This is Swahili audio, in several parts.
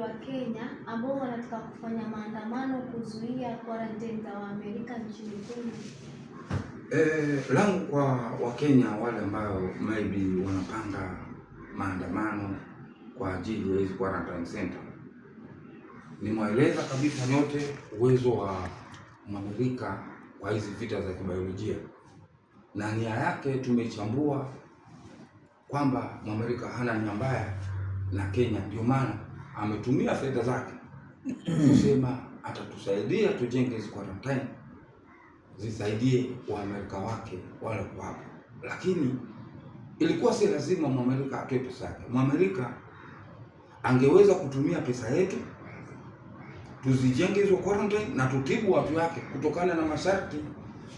wa Kenya ambao wanataka kufanya maandamano kuzuia quarantine za Waamerika nchini Kenya? Langu kwa Wakenya wale ambao maybe wanapanga maandamano kwa ajili ya hizi quarantine center, nimeeleza kabisa nyote uwezo wa Amerika kwa hizi vita za kibiolojia, na nia yake tumechambua kwamba Amerika hana nia mbaya na Kenya. Ndio maana ametumia fedha zake kusema atatusaidia tujenge hizi quarantine zisaidie Waamerika wake wale kwa hapo. Lakini ilikuwa si lazima Mwamerika atoe pesa yake. Mwamerika angeweza kutumia pesa yetu tuzijenge hizo quarantine na tutibu watu yake kutokana na masharti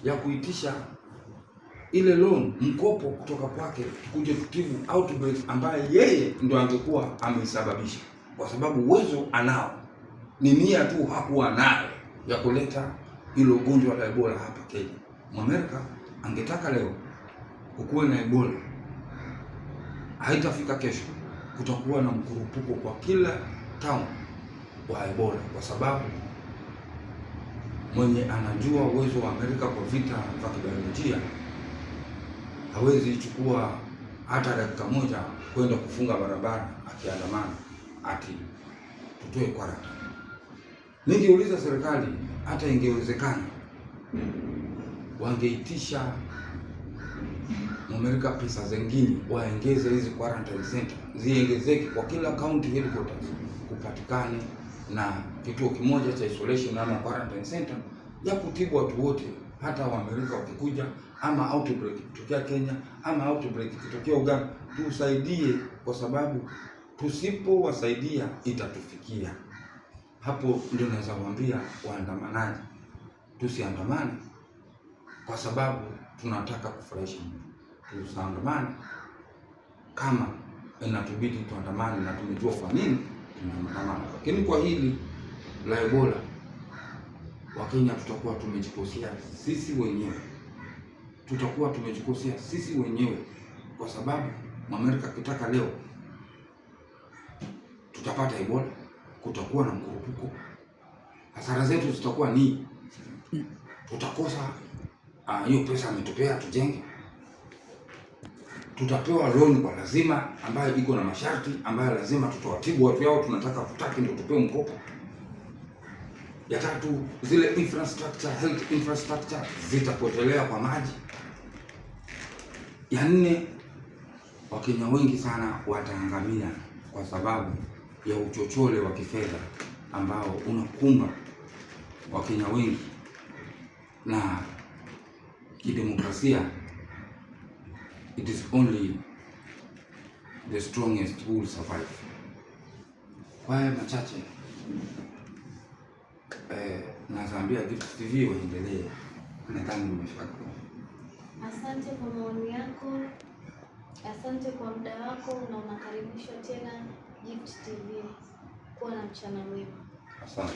ya kuitisha ile loan, mkopo kutoka kwake kuje kutibu outbreak ambaye yeye ndo angekuwa ameisababisha, kwa sababu uwezo anao, ni nia tu hakuwa nayo ya kuleta hilo ugonjwa la Ebola hapa Kenya. Mwamerika angetaka leo kukuwe na Ebola, haitafika kesho kutakuwa na mkurupuko kwa kila town wa Ebola, kwa sababu mwenye anajua uwezo wa Amerika kwa vita vya kibiolojia hawezi ichukua hata dakika moja kwenda kufunga barabara akiandamana ati tutoe quarantine. Ningeuliza serikali, hata ingewezekana wangeitisha Amerika pesa zingine waongeze hizi quarantine center, ziongezeke kwa kila county headquarters, kupatikane na kituo kimoja cha isolation ama quarantine center ya kutibu watu wote, hata Waamerika wakikuja ama outbreak ikitokea Kenya ama outbreak ikitokea Uganda, tusaidie, kwa sababu tusipowasaidia itatufikia. Hapo ndio naweza kuambia waandamanaji tusiandamane kwa sababu tunataka kufurahisha mtu. Tusiandamane kama inatubidi tuandamane na tumejua kwa nini tunaandamana. Lakini kwa hili la Ebola, Wakenya tutakuwa tumejikosea sisi wenyewe. Tutakuwa tumejikosea sisi wenyewe, kwa sababu Amerika kitaka leo tutapata Ebola, kutakuwa na mkurupuko, hasara zetu zitakuwa ni tutakosa hiyo pesa ametupea tujenge, tutapewa loan kwa lazima ambayo iko na masharti ambayo lazima tutawatibu watu yao, tunataka tutaki ndio tupewe mkopo. Ya tatu, zile infrastructure, health infrastructure zitapotelea kwa maji. Ya nne, Wakenya wengi sana wataangamia kwa sababu ya uchochole wa kifedha ambao unakumba Wakenya wengi, na kidemokrasia, it is only the strongest who will survive. Kwa haya machache naambia Gift TV waendelee. Nadhani nimefika. Asante kwa maoni yako, asante kwa muda wako, na unakaribishwa tena Gift TV. Kuwa na mchana mwema. Asante.